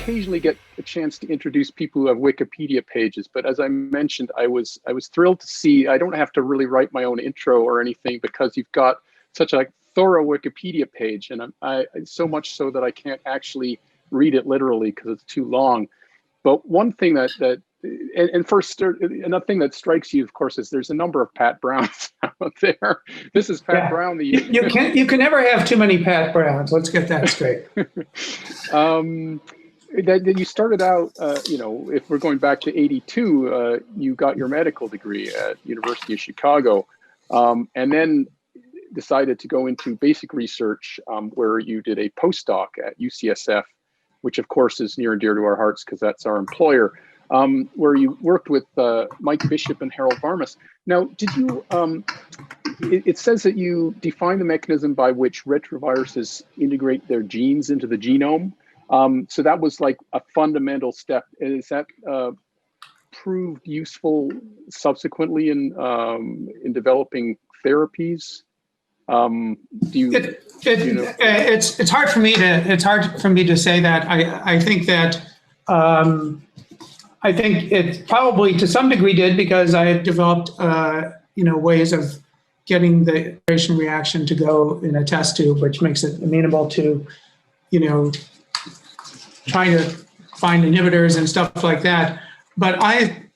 occasionally get a chance to introduce people who have Wikipedia pages, but as I mentioned, I was thrilled to see I don't have to really write my own intro or anything because you've got such a thorough Wikipedia page, and I so much so that I can't actually read it literally because it's too long. But one thing another thing that strikes you, of course, is there's a number of Pat Browns out there. This is Pat Brown. You can never have too many Pat Browns. Let's get that straight. That you started out, if we're going back to '82, you got your medical degree at University of Chicago, and then decided to go into basic research, where you did a postdoc at UCSF, which of course is near and dear to our hearts because that's our employer, where you worked with Mike Bishop and Harold Varmus. Now, did you, it says that you define the mechanism by which retroviruses integrate their genes into the genome. So that was like a fundamental step. Is that proved useful subsequently in developing therapies? It's hard for me to say that. I think that I think it probably to some degree did, because I had developed ways of getting the integration reaction to go in a test tube, which makes it amenable to trying to find inhibitors and stuff like that. But I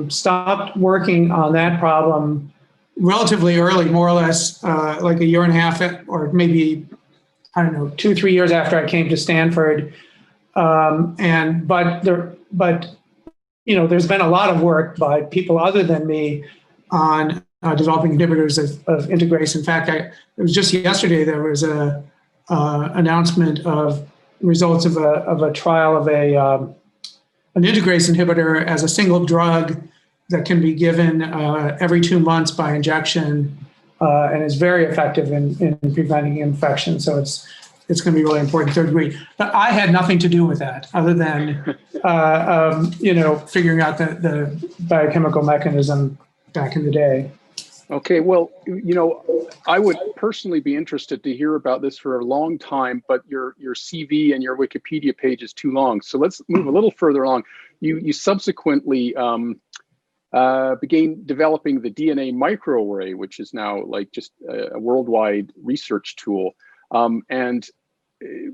stopped working on that problem relatively early, more or less like a year and a half, or maybe, I don't know, 2-3 years after I came to Stanford. But there's been a lot of work by people other than me on developing inhibitors of integrase. In fact, it was just yesterday there was a announcement of results of a trial of an integrase inhibitor as a single drug that can be given every 2 months by injection, and is very effective in preventing infection. So it's going to be really important third degree. But I had nothing to do with that, other than figuring out the biochemical mechanism back in the day. Okay, well, I would personally be interested to hear about this for a long time, but your CV and your Wikipedia page is too long. So let's move a little further along. You subsequently began developing the DNA Microarray, which is now like just a worldwide research tool. And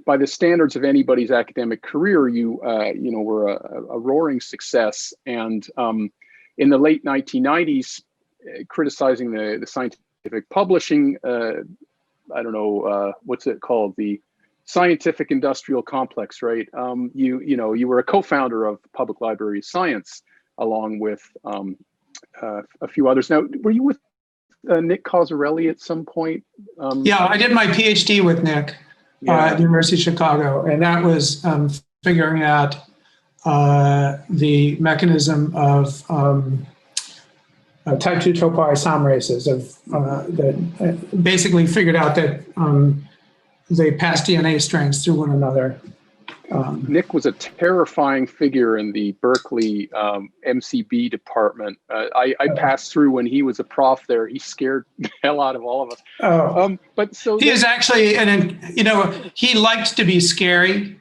by the standards of anybody's academic career, you were a roaring success. And in the late 1990s, criticizing the scientific publishing, I don't know, what's it called? The scientific industrial complex, right? You were a co-founder of Public Library of Science, along with a few others. Now, were you with Nick Cosarelli at some point? Yeah, I did my PhD with Nick at the University of Chicago, and that was figuring out the mechanism of type 2 topoisomerases that basically figured out that they pass DNA strands through one another. Nick was a terrifying figure in the Berkeley MCB department. I passed through when he was a prof there. He scared the hell out of all of us. But so he is actually, he liked to be scary,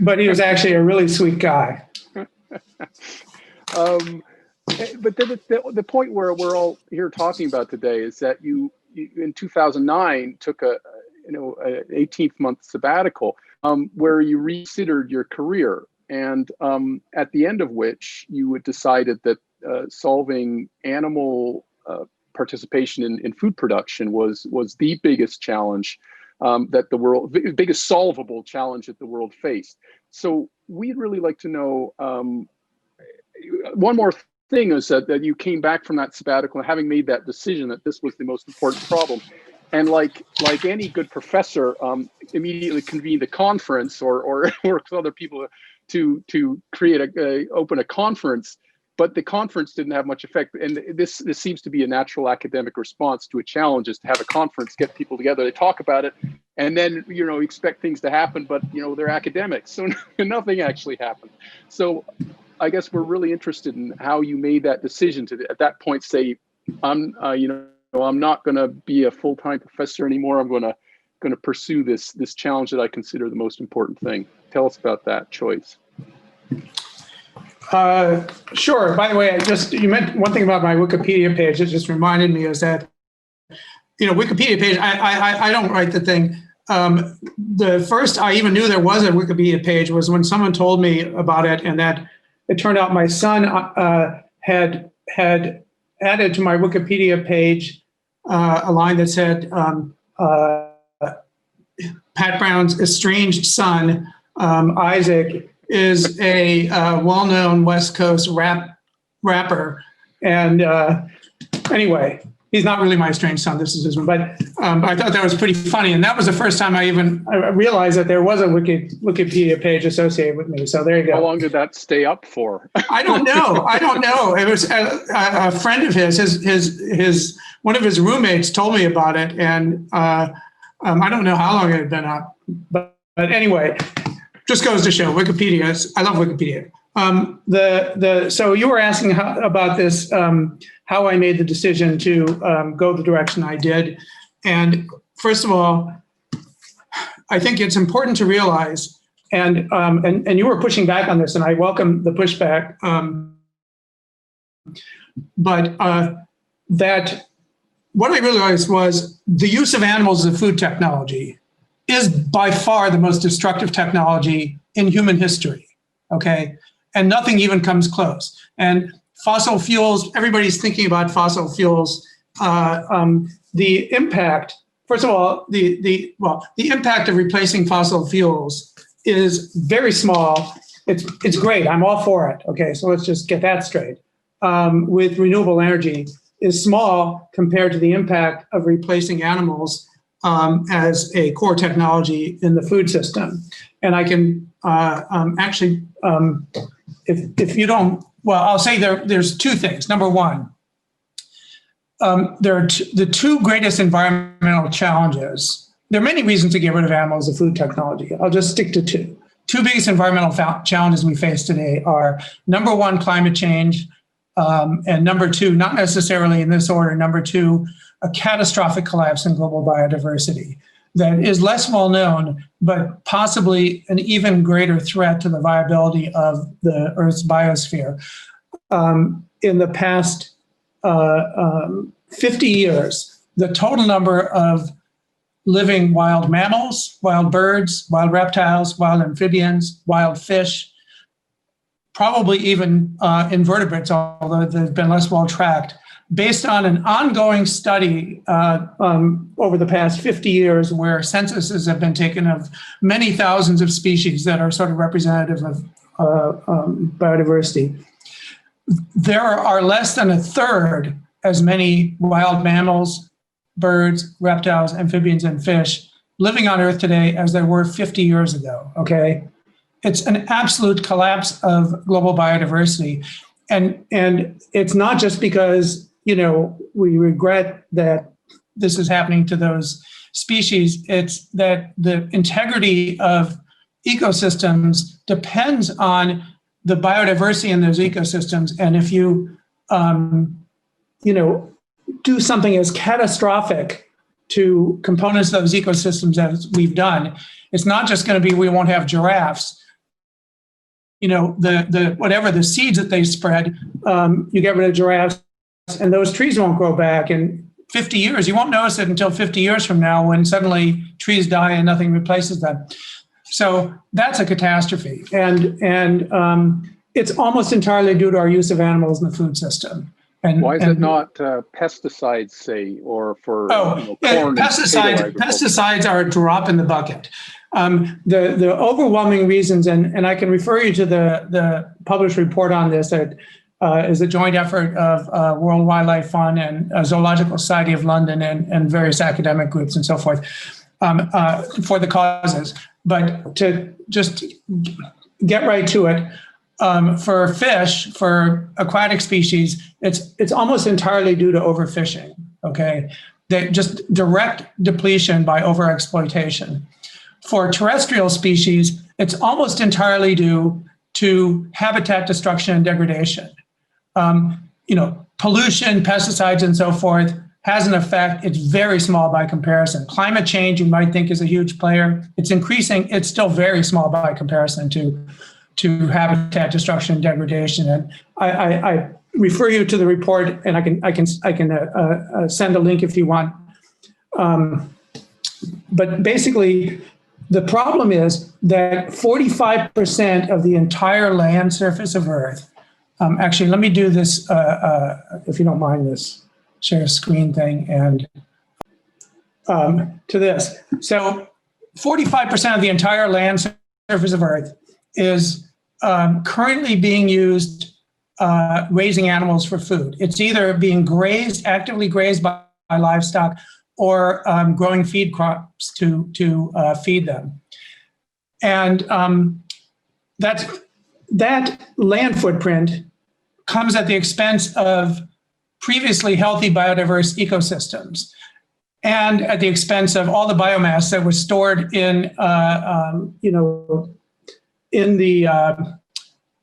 but he was actually a really sweet guy. But the point where we're all here talking about today is that you in 2009 took a 18-month sabbatical, where you reconsidered your career, and at the end of which you had decided that solving animal participation in food production was the biggest challenge that the world, biggest solvable challenge that the world faced. So we'd really like to know one more thing is that you came back from that sabbatical having made that decision that this was the most important problem. And like any good professor, immediately convened a conference or worked with other people to create open a conference, but the conference didn't have much effect. And this seems to be a natural academic response to a challenge, is to have a conference, get people together, they talk about it, and then expect things to happen, but they're academics, so nothing actually happened. So I guess we're really interested in how you made that decision to at that point say, I'm not going to be a full-time professor anymore. I'm going to pursue this challenge that I consider the most important thing. Tell us about that choice. Sure. By the way, you meant one thing about my Wikipedia page that just reminded me is that, Wikipedia page, I don't write the thing. The first I even knew there was a Wikipedia page was when someone told me about it, and that it turned out my son had added to my Wikipedia page a line that said, Pat Brown's estranged son, Isaac, is a well-known West Coast rapper. And anyway, he's not really my estranged son, this is his one, but I thought that was pretty funny. And that was the first time I realized that there was a Wikipedia page associated with me. So there you go. How long did that stay up for? I don't know. It was a friend of his one of his roommates told me about it. And I don't know how long it had been up, but anyway, just goes to show Wikipedia. I love Wikipedia. So you were asking about this, how I made the decision to go the direction I did. And first of all, I think it's important to realize, and you were pushing back on this, and I welcome the pushback, but that what I realized was the use of animals as a food technology is by far the most destructive technology in human history, okay? And nothing even comes close. And fossil fuels, everybody's thinking about fossil fuels. The impact, first of all, the impact of replacing fossil fuels is very small. It's great, I'm all for it, okay? So let's just get that straight. With renewable energy is small compared to the impact of replacing animals as a core technology in the food system. And I can actually, if you don't, well, I'll say there's two things. Number one, there are the two greatest environmental challenges. There are many reasons to get rid of animals as a food technology. I'll just stick to two. Two biggest environmental challenges we face today are, number one, climate change, and number two, not necessarily in this order, number two, a catastrophic collapse in global biodiversity that is less well known, but possibly an even greater threat to the viability of the Earth's biosphere. In the past 50 years, the total number of living wild mammals, wild birds, wild reptiles, wild amphibians, wild fish, probably even invertebrates, although they've been less well tracked, based on an ongoing study over the past 50 years where censuses have been taken of many thousands of species that are sort of representative of biodiversity. There are less than a third as many wild mammals, birds, reptiles, amphibians, and fish living on Earth today as there were 50 years ago, okay? It's an absolute collapse of global biodiversity. And it's not just because we regret that this is happening to those species. It's that the integrity of ecosystems depends on the biodiversity in those ecosystems. And if you, do something as catastrophic to components of those ecosystems as we've done, it's not just going to be we won't have giraffes. Whatever the seeds that they spread, you get rid of giraffes, and those trees won't grow back in 50 years. You won't notice it until 50 years from now when suddenly trees die and nothing replaces them. So that's a catastrophe. And it's almost entirely due to our use of animals in the food system. And why is it not pesticides, say, or for corn? Pesticides are a drop in the bucket. The overwhelming reasons, and I can refer you to the published report on this that is a joint effort of World Wildlife Fund and Zoological Society of London and various academic groups and so forth for the causes. But to just get right to it, for fish, for aquatic species, it's almost entirely due to overfishing, okay? Just direct depletion by overexploitation. For terrestrial species, it's almost entirely due to habitat destruction and degradation. Pollution, pesticides, and so forth has an effect. It's very small by comparison. Climate change, you might think, is a huge player. It's increasing. It's still very small by comparison to habitat destruction and degradation. And I refer you to the report, and I can send a link if you want. But basically, the problem is that 45% of the entire land surface of Earth. Actually, let me do this, if you don't mind, this share screen thing, and to this. So 45% of the entire land surface of Earth is currently being used raising animals for food. It's either being grazed, actively grazed by livestock, or growing feed crops to feed them. And that land footprint comes at the expense of previously healthy biodiverse ecosystems, and at the expense of all the biomass that was stored in the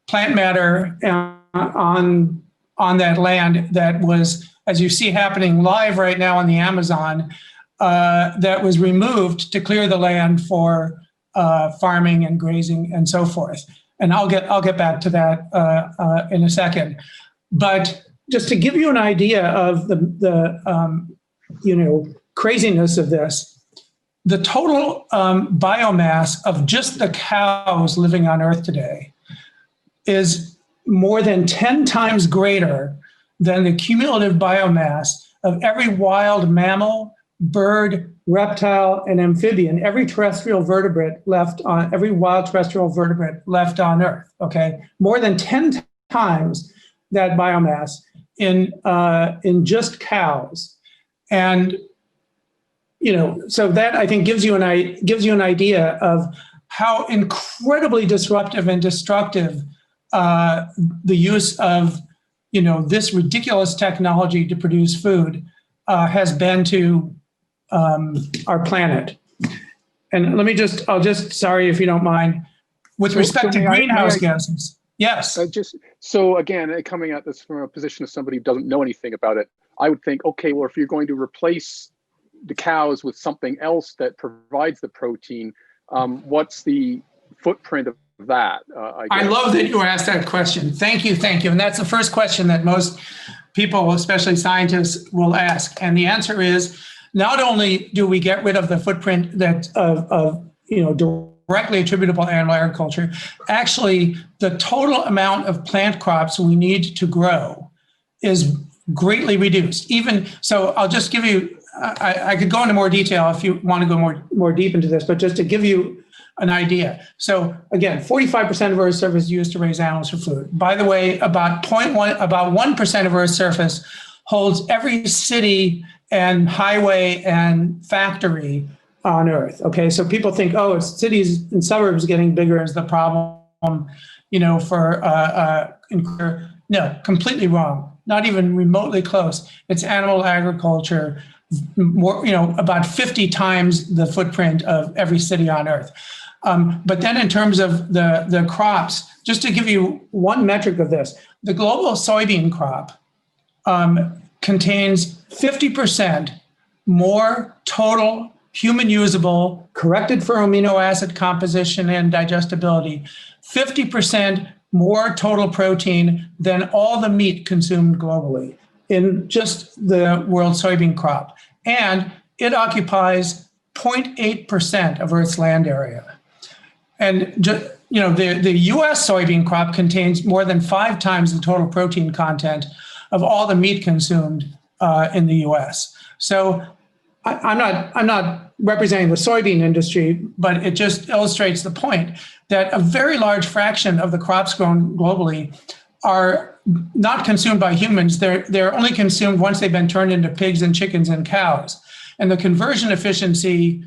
plant matter on that land that was, as you see happening live right now in the Amazon, that was removed to clear the land for farming and grazing and so forth. And I'll get back to that in a second. But just to give you an idea of the craziness of this, the total biomass of just the cows living on Earth today is more than 10 times greater than the cumulative biomass of every wild mammal, bird, reptile, and amphibian, every terrestrial vertebrate left on, every wild terrestrial vertebrate left on Earth, okay? More than 10 times that biomass in just cows. And, so that I think gives you an idea of how incredibly disruptive and destructive the use of, this ridiculous technology to produce food has been to our planet. And I'll just, sorry if you don't mind, with respect to greenhouse gases. Yes. So again, coming at this from a position of somebody who doesn't know anything about it, I would think, okay, well, if you're going to replace the cows with something else that provides the protein, what's the footprint of that? I love that you asked that question. Thank you. And that's the first question that most people, especially scientists, will ask. And the answer is, not only do we get rid of the footprint that of directly attributable to animal agriculture, actually the total amount of plant crops we need to grow is greatly reduced. Even so, I'll just give you, I could go into more detail if you want to go more deep into this, but just to give you an idea. So again, 45% of Earth's surface is used to raise animals for food. By the way, about 1% of Earth's surface holds every city and highway and factory on Earth. Okay, so people think, oh, it's cities and suburbs getting bigger is the problem, no, completely wrong. Not even remotely close. It's animal agriculture, more, about 50 times the footprint of every city on Earth. But then in terms of the crops, just to give you one metric of this, the global soybean crop contains 50% more total human usable, corrected for amino acid composition and digestibility, 50% more total protein than all the meat consumed globally in just the world soybean crop. And it occupies 0.8% of Earth's land area. And the US soybean crop contains more than 5 times the total protein content of all the meat consumed in the US. So I'm not representing the soybean industry, but it just illustrates the point that a very large fraction of the crops grown globally are not consumed by humans. They're only consumed once they've been turned into pigs and chickens and cows. And the conversion efficiency,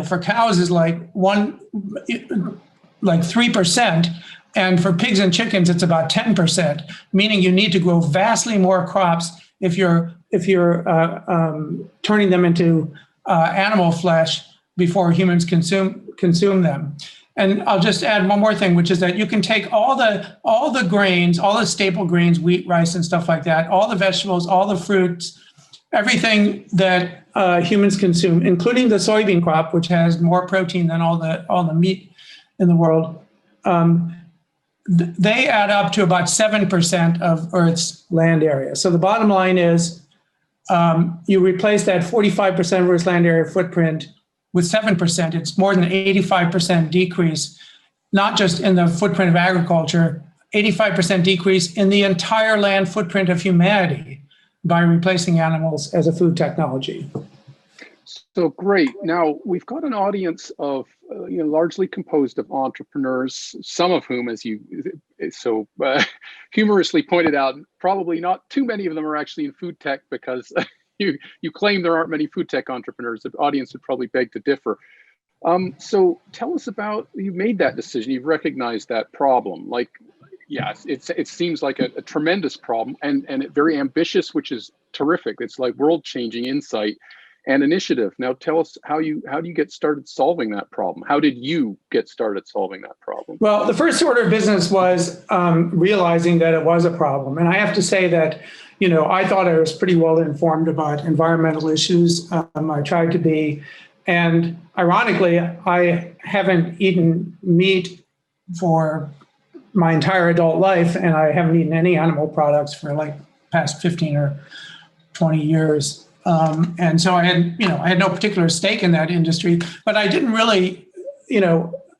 for cows is like 3%, and for pigs and chickens it's about 10%. Meaning you need to grow vastly more crops if you're turning them into animal flesh before humans consume them. And I'll just add one more thing, which is that you can take all the grains, all the staple grains, wheat, rice, and stuff like that, all the vegetables, all the fruits, everything that humans consume, including the soybean crop, which has more protein than all the meat in the world, they add up to about 7% of Earth's land area. So the bottom line is you replace that 45% of Earth's land area footprint with 7%. It's more than 85% decrease, not just in the footprint of agriculture, 85% decrease in the entire land footprint of humanity by replacing animals as a food technology. So great. Now we've got an audience of largely composed of entrepreneurs, some of whom, as you so humorously pointed out, probably not too many of them are actually in food tech, because you claim there aren't many food tech entrepreneurs. The audience would probably beg to differ. So tell us about, you made that decision, you've recognized that problem. Like, yes, it seems like a tremendous problem and very ambitious, which is terrific. It's like world-changing insight and initiative. Now tell us how do you get started solving that problem? How did you get started solving that problem? Well, the first order of business was realizing that it was a problem. And I have to say that, I thought I was pretty well informed about environmental issues. I tried to be. And ironically, I haven't eaten meat for my entire adult life, and I haven't eaten any animal products for like past 15 or 20 years. And so I had no particular stake in that industry, but I didn't really,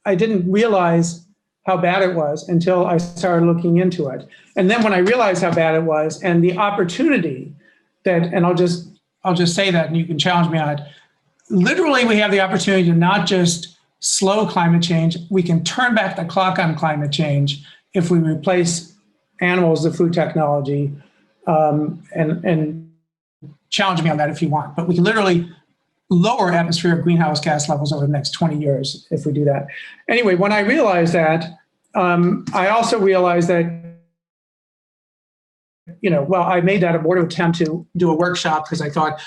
I didn't realize how bad it was until I started looking into it. And then when I realized how bad it was and the opportunity that, and I'll just say that and you can challenge me on it. Literally, we have the opportunity to not just slow climate change, we can turn back the clock on climate change if we replace animals with food technology, and challenge me on that if you want. But we can literally lower atmospheric greenhouse gas levels over the next 20 years if we do that. Anyway, when I realized that, I also realized that, I made that abortive attempt to do a workshop because I thought,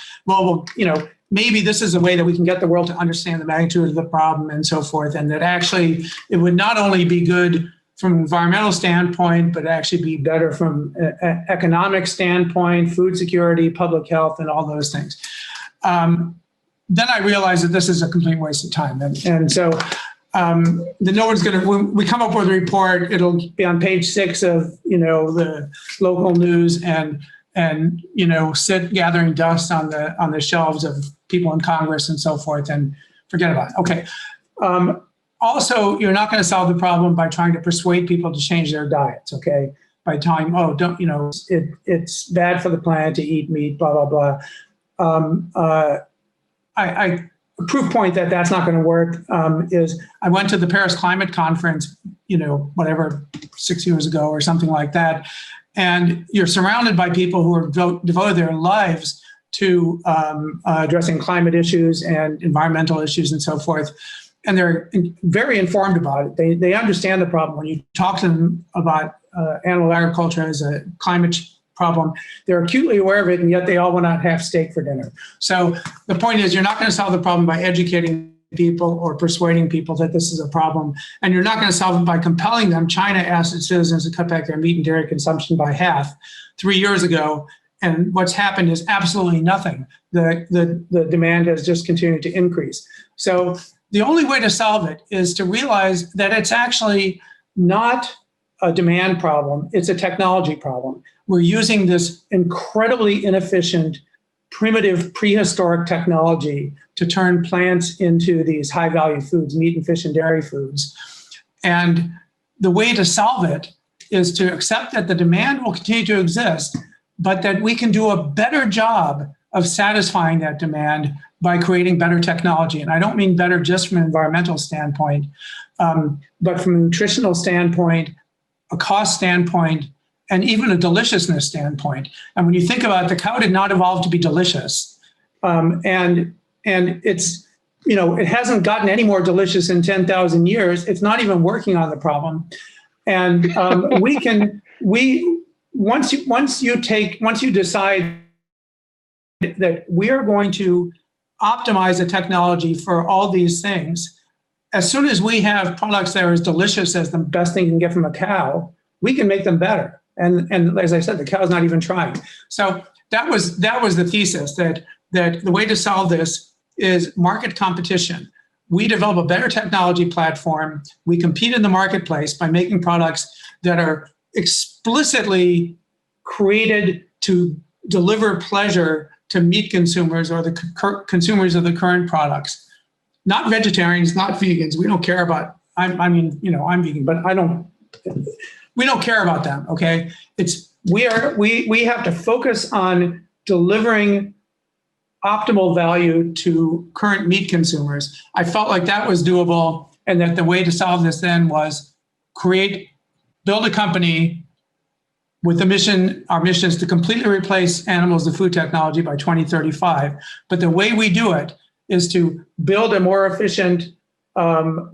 maybe this is a way that we can get the world to understand the magnitude of the problem and so forth, and that actually it would not only be good from an environmental standpoint, but actually be better from an economic standpoint, food security, public health, and all those things. Then I realized that this is a complete waste of time. And so no one's going to, when we come up with a report, it'll be on page 6 of, the local news and sit gathering dust on the shelves of people in Congress and so forth, and forget about it. Okay. Also, you're not going to solve the problem by trying to persuade people to change their diets. Okay. By telling, it's bad for the planet to eat meat, blah, blah, blah. A proof point that that's not going to work is I went to the Paris Climate Conference, 6 years ago or something like that. And you're surrounded by people who have devoted their lives to addressing climate issues and environmental issues and so forth. And they're very informed about it. They understand the problem. When you talk to them about animal agriculture as a climate problem, they're acutely aware of it, and yet they all want to have steak for dinner. So the point is, you're not going to solve the problem by educating people or persuading people that this is a problem. And you're not going to solve it by compelling them. China asked its citizens to cut back their meat and dairy consumption by half 3 years ago. And what's happened is absolutely nothing. The demand has just continued to increase. So the only way to solve it is to realize that it's actually not a demand problem. It's a technology problem. We're using this incredibly inefficient, primitive, prehistoric technology to turn plants into these high-value foods, meat and fish and dairy foods. And the way to solve it is to accept that the demand will continue to exist, but that we can do a better job of satisfying that demand by creating better technology. And I don't mean better just from an environmental standpoint, but from a nutritional standpoint, a cost standpoint, and even a deliciousness standpoint. And when you think about it, the cow did not evolve to be delicious. And it's, it hasn't gotten any more delicious in 10,000 years. It's not even working on the problem. And once you decide that we are going to optimize the technology for all these things, as soon as we have products that are as delicious as the best thing you can get from a cow, we can make them better. And as I said, the cow's not even trying. So that was the thesis, that the way to solve this is market competition. We develop a better technology platform. We compete in the marketplace by making products that are explicitly created to deliver pleasure to meat consumers or the consumers of the current products. Not vegetarians, not vegans. We don't care about, I'm vegan, but we don't care about them, okay? We have to focus on delivering optimal value to current meat consumers. I felt like that was doable, and that the way to solve this then was build a company with the mission. Our mission is to completely replace animals with food technology by 2035. But the way we do it is to build a more efficient, more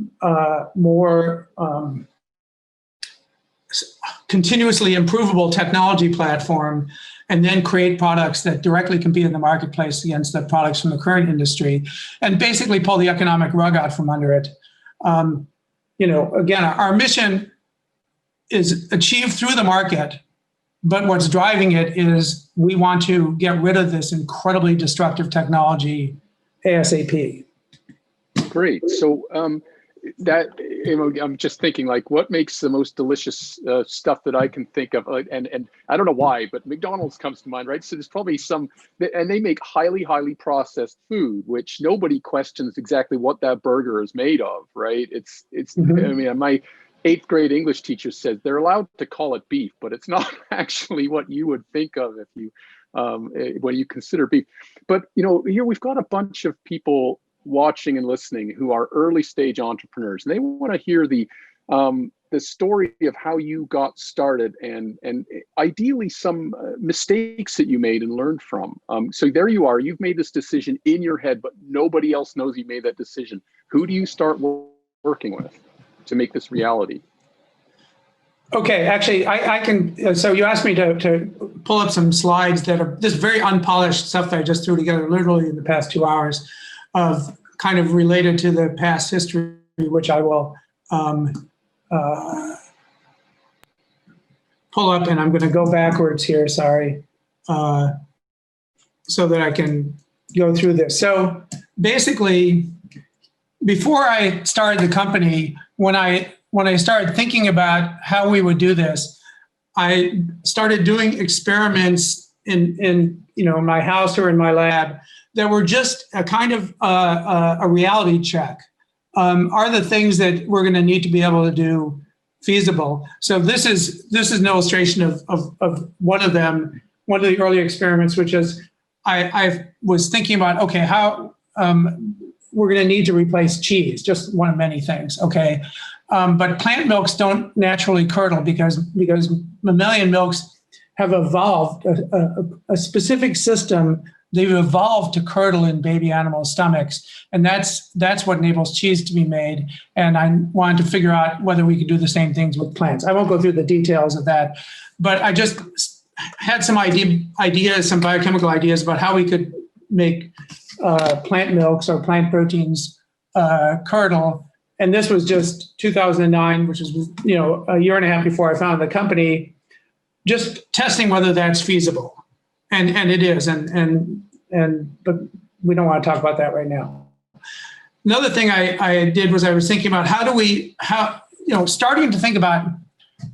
continuously improvable technology platform, and then create products that directly compete in the marketplace against the products from the current industry, and basically pull the economic rug out from under it. Again, our mission is achieved through the market, but what's driving it is we want to get rid of this incredibly destructive technology ASAP. Great. So I'm just thinking, like, what makes the most delicious stuff that I can think of, and I don't know why, but McDonald's comes to mind, right? So there's probably and they make highly processed food, which nobody questions exactly what that burger is made of, right? It's I mean, my 8th grade English teacher said they're allowed to call it beef, but it's not actually what you would think of if you when you consider beef. But here we've got a bunch of people watching and listening who are early stage entrepreneurs, and they want to hear the story of how you got started, and ideally some mistakes that you made and learned from. So there you are, you've made this decision in your head, but nobody else knows you made that decision. Who do you start working with to make this reality? Okay, actually, I can. So you asked me to pull up some slides that are this very unpolished stuff that I just threw together literally in the past 2 hours, of kind of related to the past history, which I will pull up, and I'm going to go backwards here, sorry, so that I can go through this. So basically, before I started the company, when I started thinking about how we would do this, I started doing experiments in my house or in my lab that were just a kind of a reality check. Are the things that we're going to need to be able to do feasible? So this is an illustration of one of them, one of the early experiments, which is I was thinking about, okay, how we're going to need to replace cheese, just one of many things, okay? But plant milks don't naturally curdle because mammalian milks have evolved a specific system. They've evolved to curdle in baby animal stomachs, and that's what enables cheese to be made. And I wanted to figure out whether we could do the same things with plants. I won't go through the details of that, but I just had some ideas, some biochemical ideas about how we could make plant milks or plant proteins curdle. And this was just 2009, which is a year and a half before I founded the company, just testing whether that's feasible. And it is, but we don't want to talk about that right now. Another thing I did was I was thinking about starting to think about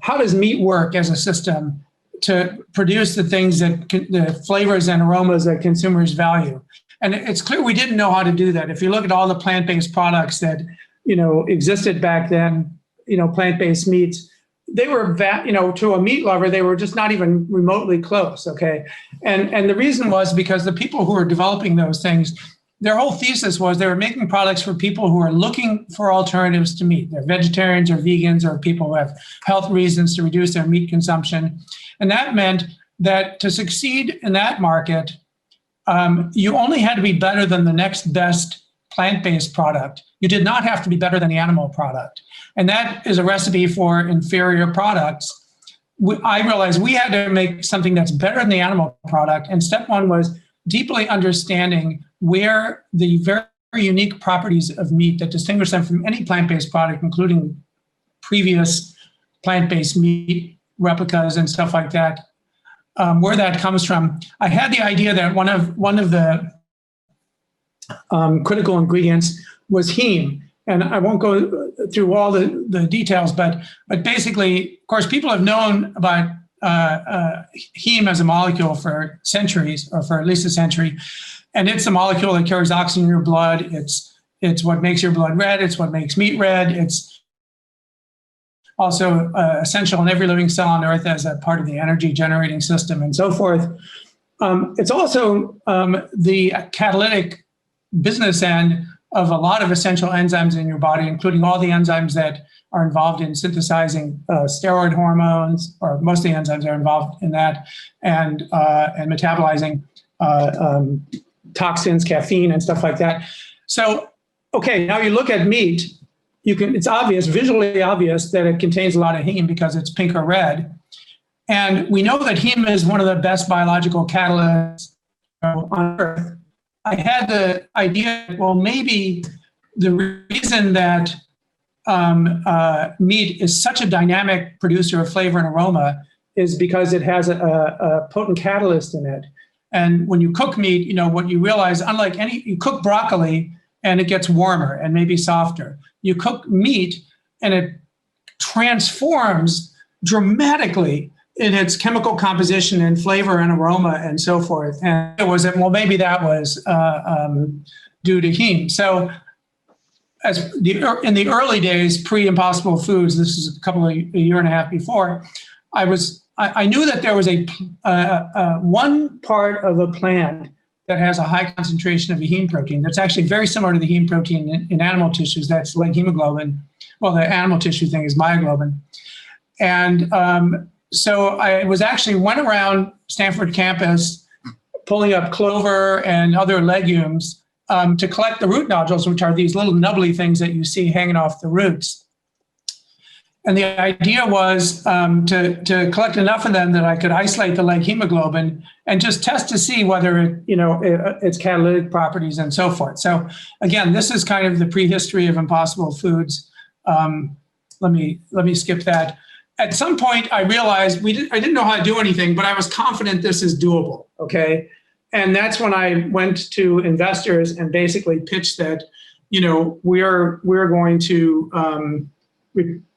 how does meat work as a system to produce the things the flavors and aromas that consumers value. And it's clear we didn't know how to do that. If you look at all the plant-based products that existed back then, plant-based meats, they were, to a meat lover, they were just not even remotely close, okay? And the reason was because the people who were developing those things, their whole thesis was they were making products for people who are looking for alternatives to meat. They're vegetarians or vegans or people who have health reasons to reduce their meat consumption. And that meant that to succeed in that market, you only had to be better than the next best plant-based product. You did not have to be better than the animal product. And that is a recipe for inferior products. I realized we had to make something that's better than the animal product. And step one was deeply understanding where the very unique properties of meat that distinguish them from any plant-based product, including previous plant-based meat replicas and stuff like that, where that comes from. I had the idea that one of the critical ingredients was heme. And I won't go through all the details, but basically, of course, people have known about heme as a molecule for centuries, or for at least a century. And it's a molecule that carries oxygen in your blood. It's what makes your blood red. It's what makes meat red. It's also essential in every living cell on Earth as a part of the energy generating system and so forth. It's also the catalytic business end of a lot of essential enzymes in your body, including all the enzymes that are involved in synthesizing steroid hormones, or most of the enzymes are involved in that, and metabolizing toxins, caffeine, and stuff like that. So, okay, now you look at meat, it's obvious, visually obvious, that it contains a lot of heme because it's pink or red. And we know that heme is one of the best biological catalysts on Earth. I had the idea, well, maybe the reason that meat is such a dynamic producer of flavor and aroma is because it has a potent catalyst in it. And when you cook meat, what you realize, you cook broccoli and it gets warmer and maybe softer. You cook meat and it transforms dramatically in its chemical composition and flavor and aroma and so forth. And it was, well, maybe that was due to heme. So in the early days, pre-Impossible Foods, this is a year and a half before, I knew that there was one part of a plant that has a high concentration of a heme protein that's actually very similar to the heme protein in animal tissues. That's like hemoglobin. Well, the animal tissue thing is myoglobin. And so I went around Stanford campus pulling up clover and other legumes to collect the root nodules, which are these little nubbly things that you see hanging off the roots. And the idea was to collect enough of them that I could isolate the leg hemoglobin and just test to see whether its catalytic properties and so forth. So again, this is kind of the prehistory of Impossible Foods. Let me skip that. At some point, I realized I didn't know how to do anything, but I was confident this is doable. Okay, and that's when I went to investors and basically pitched that, we're going to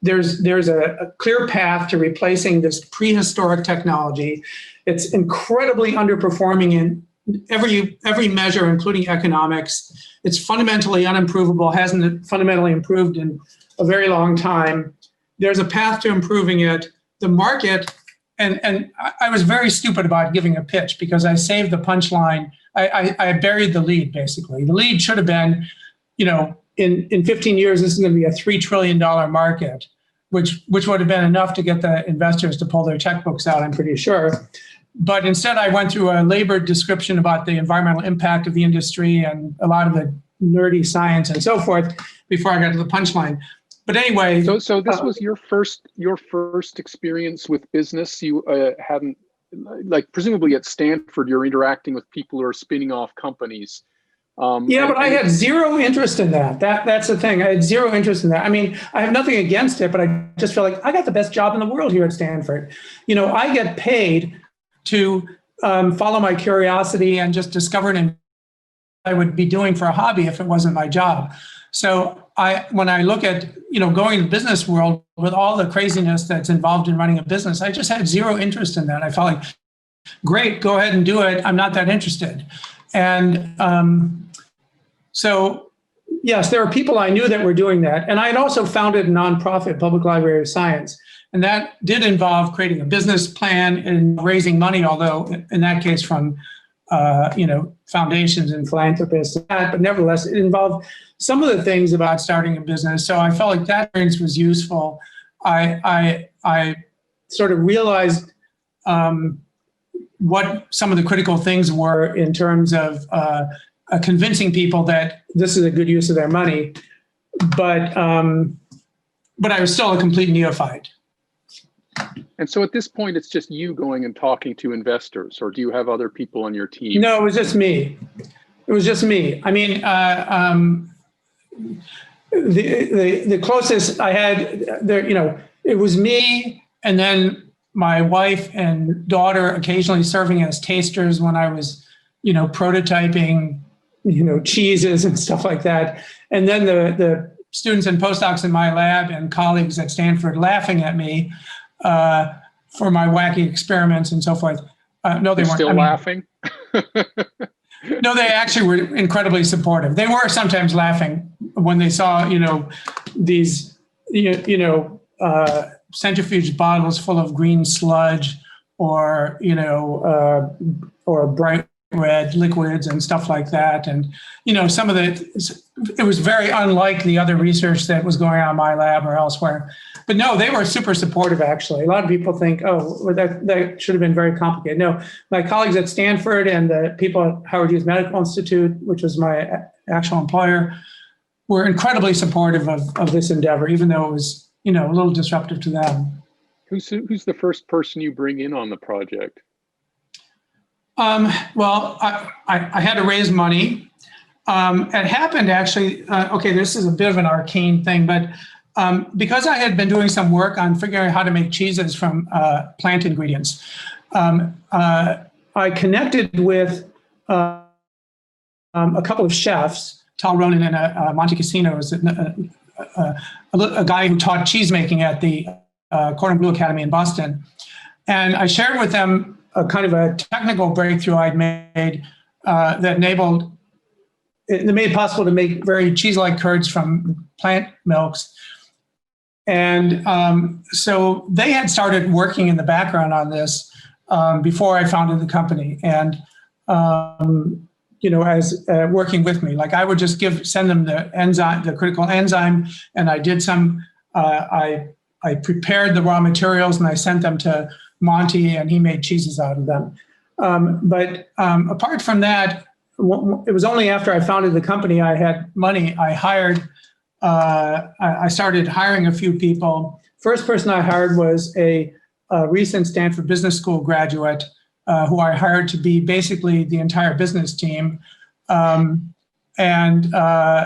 there's a clear path to replacing this prehistoric technology. It's incredibly underperforming in every measure, including economics. It's fundamentally unimprovable, hasn't fundamentally improved in a very long time. There's a path to improving it. The market, and I was very stupid about giving a pitch because I saved the punchline. I buried the lead, basically. The lead should have been, in 15 years, this is going to be a $3 trillion market, which would have been enough to get the investors to pull their checkbooks out, I'm pretty sure. But instead, I went through a labored description about the environmental impact of the industry and a lot of the nerdy science and so forth before I got to the punchline. But anyway, so this was your first experience with business. You hadn't, presumably at Stanford, you're interacting with people who are spinning off companies. But I had zero interest in that. That's the thing. I had zero interest in that. I mean, I have nothing against it, but I just feel like I got the best job in the world here at Stanford. I get paid to follow my curiosity and just discover an I would be doing for a hobby if it wasn't my job. So when I look at, going to the business world with all the craziness that's involved in running a business, I just had zero interest in that. I felt like, great, go ahead and do it. I'm not that interested. And so, yes, there are people I knew that were doing that. And I had also founded a nonprofit, Public Library of Science. And that did involve creating a business plan and raising money, although in that case from foundations and philanthropists, but nevertheless, it involved some of the things about starting a business. So I felt like that experience was useful. I sort of realized what some of the critical things were in terms of convincing people that this is a good use of their money. But I was still a complete neophyte. And so at this point, it's just you going and talking to investors, or do you have other people on your team? No, it was just me. I mean, the closest I had there, it was me, and then my wife and daughter occasionally serving as tasters when I was, prototyping, cheeses and stuff like that. And then the students and postdocs in my lab and colleagues at Stanford laughing at me for my wacky experiments and so forth. No, they weren't. Still laughing? No, they actually were incredibly supportive. They were sometimes laughing when they saw, these, centrifuge bottles full of green sludge or, or bright red liquids and stuff like that. And, some of it was very unlike the other research that was going on in my lab or elsewhere. But no, they were super supportive, actually. A lot of people think, oh, well, that should have been very complicated. No, my colleagues at Stanford and the people at Howard Hughes Medical Institute, which was my actual employer, were incredibly supportive of this endeavor, even though it was, a little disruptive to them. Who's the first person you bring in on the project? Well, I had to raise money. It happened actually, okay, this is a bit of an arcane thing, but because I had been doing some work on figuring out how to make cheeses from plant ingredients, I connected with a couple of chefs. Tal Ronan and Monte Cassino was a guy who taught cheese making at the Cordon Bleu Academy in Boston. And I shared with them a kind of a technical breakthrough I'd made that made it possible to make very cheese-like curds from plant milks. And so they had started working in the background on this before I founded the company. And, as working with me, like I would just send them the enzyme, the critical enzyme, and I did some, I prepared the raw materials and I sent them to Monty and he made cheeses out of them. But apart from that, it was only after I founded the company I had money. I started hiring a few people. First person I hired was a recent Stanford Business School graduate who I hired to be basically the entire business team. And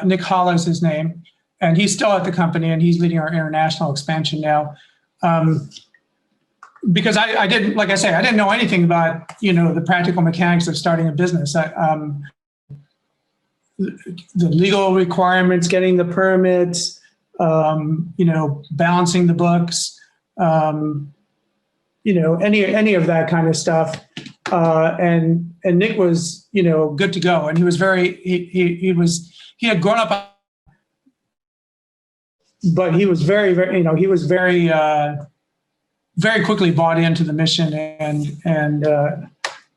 Nick Hall is his name. And he's still at the company and he's leading our international expansion now. Because I didn't, like I say, I didn't know anything about, the practical mechanics of starting a business. The legal requirements, getting the permits, balancing the books, any of that kind of stuff. And Nick was, good to go. And he was he had grown up, but he was very, he was very, very quickly bought into the mission.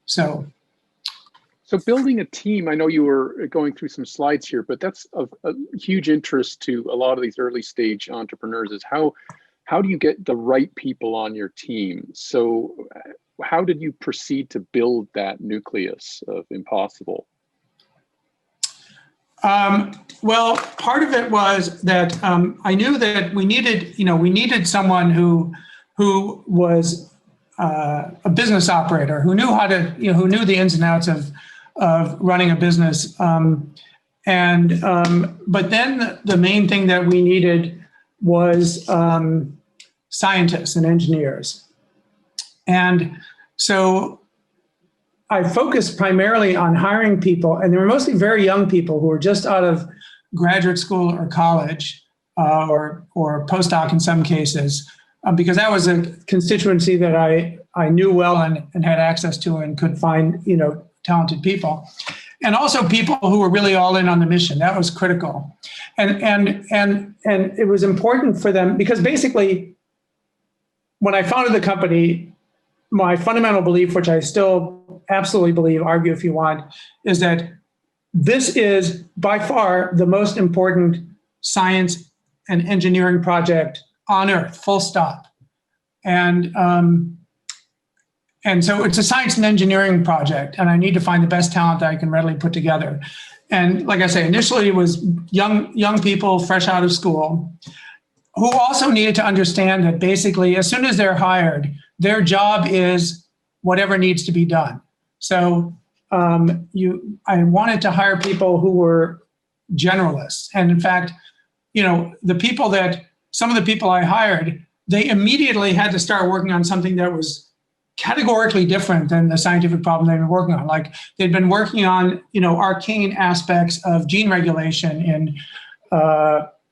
So building a team, I know you were going through some slides here, but that's of a huge interest to a lot of these early stage entrepreneurs is how do you get the right people on your team? So how did you proceed to build that nucleus of Impossible? Well, part of it was that I knew that we needed someone who was a business operator, who knew how to, who knew the ins and outs of running a business. But then the main thing that we needed was scientists and engineers. And so I focused primarily on hiring people, and they were mostly very young people who were just out of graduate school or college or postdoc in some cases, because that was a constituency that I knew well and had access to and could find, talented people. And also people who were really all in on the mission. That was critical. And it was important for them because basically when I founded the company, my fundamental belief, which I still absolutely believe, argue if you want, is that this is by far the most important science and engineering project on Earth, full stop. And so it's a science and engineering project, and I need to find the best talent that I can readily put together. And like I say, initially it was young people fresh out of school who also needed to understand that basically as soon as they're hired, their job is whatever needs to be done. So I wanted to hire people who were generalists. And in fact, some of the people I hired, they immediately had to start working on something that was categorically different than the scientific problem they've been working on. Like they'd been working on, arcane aspects of gene regulation in,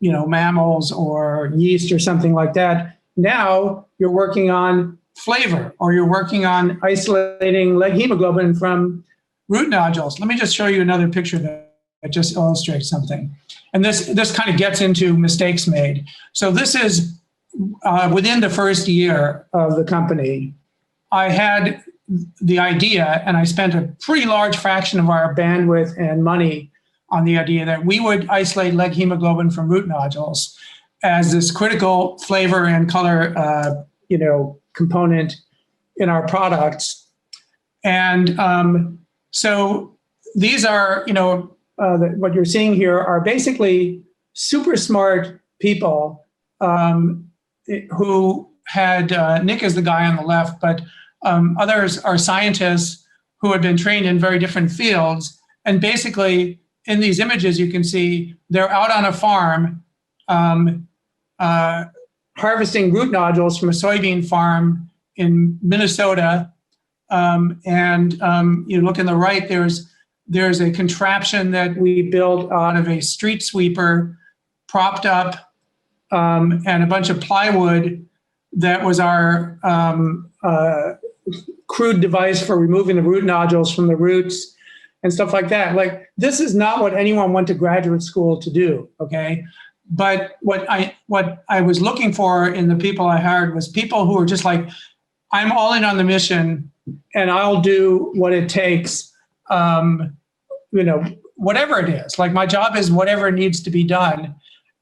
mammals or yeast or something like that. Now you're working on flavor, or you're working on isolating leg hemoglobin from root nodules. Let me just show you another picture that just illustrates something. And this kind of gets into mistakes made. So this is within the first year of the company. I had the idea, and I spent a pretty large fraction of our bandwidth and money on the idea that we would isolate leg hemoglobin from root nodules as this critical flavor and color, component in our products. And so these are, what you're seeing here are basically super smart people who had, Nick is the guy on the left, but others are scientists who had been trained in very different fields. And basically, in these images, you can see they're out on a farm harvesting root nodules from a soybean farm in Minnesota. You look in the right, there's a contraption that we built out of a street sweeper propped up and a bunch of plywood that was our crude device for removing the root nodules from the roots and stuff like that. Like, this is not what anyone went to graduate school to do, okay? But what I was looking for in the people I hired was people who were just like, I'm all in on the mission and I'll do what it takes, whatever it is. Like, my job is whatever needs to be done.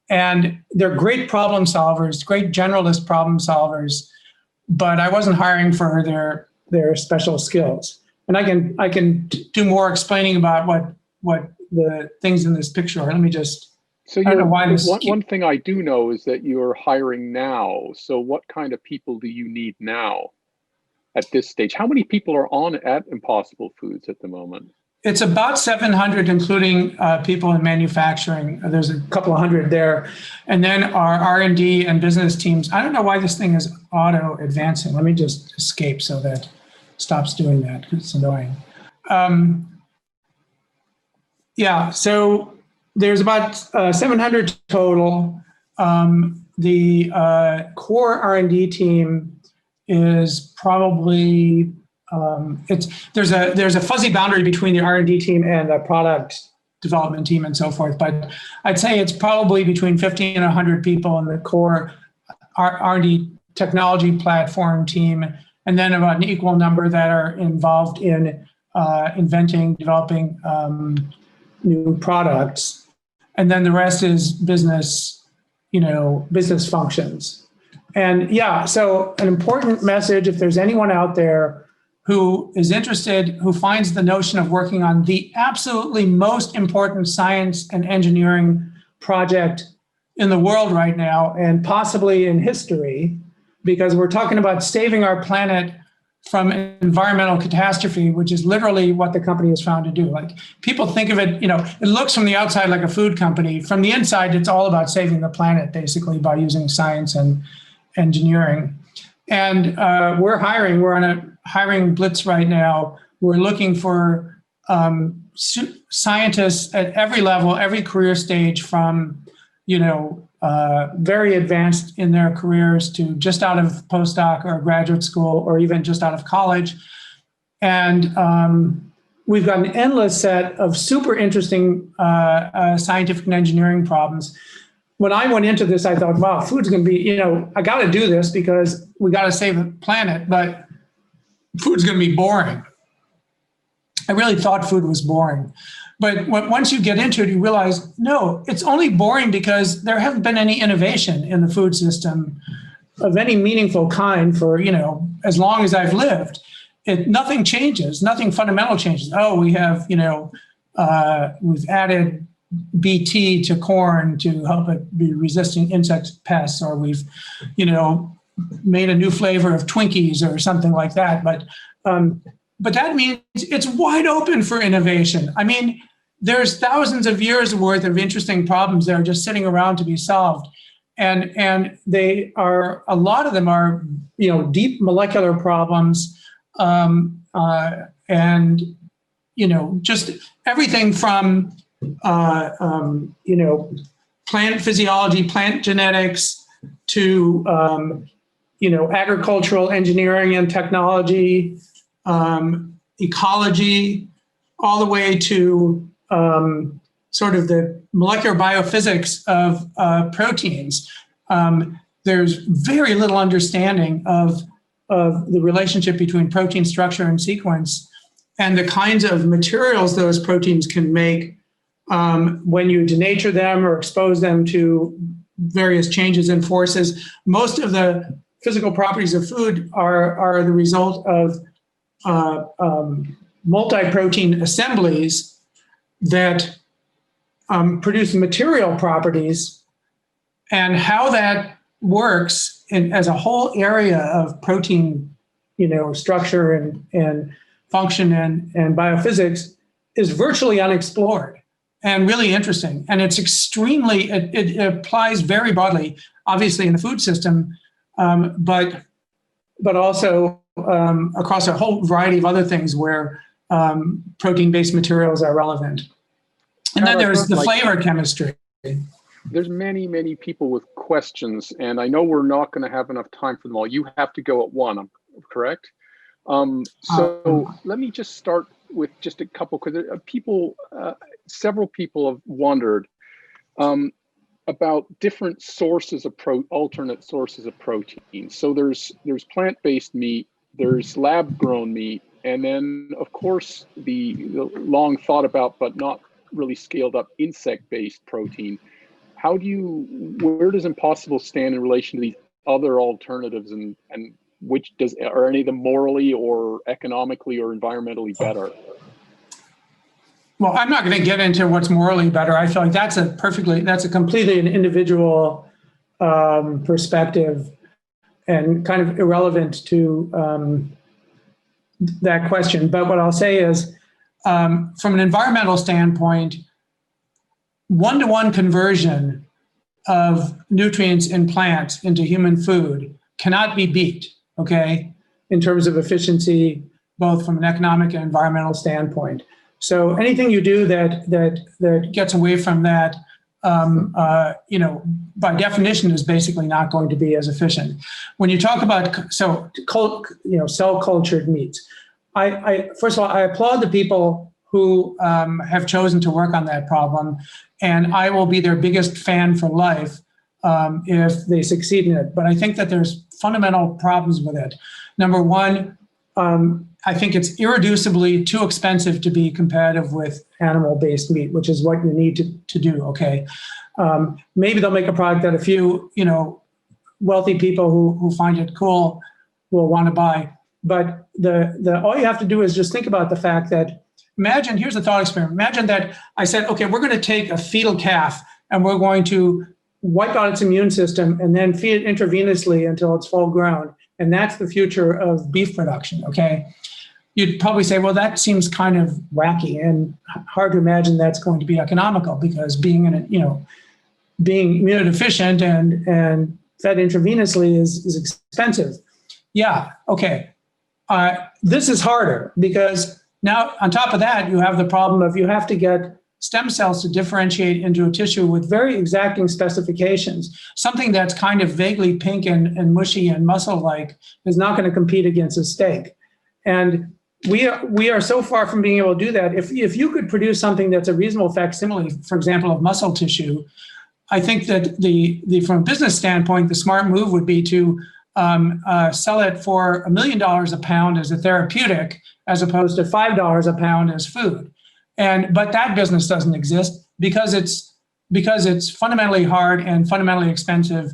And they're great problem solvers, great generalist problem solvers, but I wasn't hiring for their special skills. And I can do more explaining about what the things in this picture are. Let me just. So I don't know why this one thing I do know is that you're hiring now. So what kind of people do you need now at this stage? How many people are on at Impossible Foods at the moment? It's about 700, including people in manufacturing. There's a couple of hundred there. And then our R&D and business teams. I don't know why this thing is auto advancing. Let me just escape so that it stops doing that, because it's annoying. So there's about 700 total. The core R&D team is probably there's a fuzzy boundary between the R&D team and the product development team and so forth, but I'd say it's probably between 50 and 100 people in the core R&D technology platform team, and then about an equal number that are involved in inventing, developing new products, and then the rest is business functions. And so an important message, if there's anyone out there who is interested, who finds the notion of working on the absolutely most important science and engineering project in the world right now, and possibly in history, because we're talking about saving our planet from environmental catastrophe, which is literally what the company is found to do. Like, people think of it, it looks from the outside like a food company. From the inside, it's all about saving the planet, basically, by using science and engineering. And we're on a hiring blitz right now. We're looking for scientists at every level, every career stage, from very advanced in their careers to just out of postdoc or graduate school, or even just out of college. And we've got an endless set of super interesting scientific and engineering problems. When I went into this, I thought, wow, food's going to be, I got to do this because we got to save the planet, but food's going to be boring. I really thought food was boring. But once you get into it, you realize, no, it's only boring because there hasn't been any innovation in the food system of any meaningful kind for, as long as I've lived. Nothing changes, nothing fundamental changes. Oh, we have, we've added BT to corn to help it be resisting insect pests, or we've, made a new flavor of Twinkies or something like that. But that means it's wide open for innovation. I mean, there's thousands of years worth of interesting problems that are just sitting around to be solved. and they are, a lot of them are, deep molecular problems, and just everything from plant physiology, plant genetics, to agricultural engineering and technology, ecology, all the way to sort of the molecular biophysics of proteins. There's very little understanding of the relationship between protein structure and sequence, and the kinds of materials those proteins can make when you denature them or expose them to various changes in forces. Most of the physical properties of food are the result of multi-protein assemblies that produce material properties, and how that works as a whole area of protein, structure and function and biophysics is virtually unexplored and really interesting. And it's extremely, it applies very broadly, obviously in the food system, but also across a whole variety of other things where protein-based materials are relevant. And then there's the flavor chemistry. There's many, many people with questions, and I know we're not going to have enough time for them all. You have to go at 1, correct? So let me just start with just a couple, because several people have wondered about different sources of alternate sources of protein. So there's plant-based meat, there's lab-grown meat, and then of course the long thought about but not really scaled up insect-based protein. Where does Impossible stand in relation to these other alternatives, and are any of them morally or economically or environmentally better? Well, I'm not going to get into what's morally better. I feel like that's a completely an individual perspective and kind of irrelevant to that question. But what I'll say is, from an environmental standpoint, one-to-one conversion of nutrients in plants into human food cannot be beat, okay, in terms of efficiency, both from an economic and environmental standpoint. So anything you do that gets away from that, by definition, is basically not going to be as efficient. When you talk about cell cultured meats, I first of all, I applaud the people who have chosen to work on that problem, and I will be their biggest fan for life if they succeed in it. But I think that there's fundamental problems with it. Number one, I think it's irreducibly too expensive to be competitive with animal-based meat, which is what you need to do, okay? Maybe they'll make a product that a few, wealthy people who find it cool will want to buy. But all you have to do is just think about the fact that, here's a thought experiment. Imagine that I said, okay, we're going to take a fetal calf and we're going to wipe out its immune system and then feed it intravenously until it's full grown. And that's the future of beef production, okay? You'd probably say, well, that seems kind of wacky and hard to imagine that's going to be economical, because being immunodeficient and fed intravenously is expensive. Yeah, okay. This is harder, because now on top of that, you have the problem of you have to get stem cells to differentiate into a tissue with very exacting specifications. Something that's kind of vaguely pink and mushy and muscle-like is not going to compete against a steak. And we are so far from being able to do that. If you could produce something that's a reasonable facsimile, for example, of muscle tissue, I think that from a business standpoint, the smart move would be to sell it for $1 million a pound as a therapeutic, as opposed to $5 a pound as food. But that business doesn't exist because it's fundamentally hard and fundamentally expensive,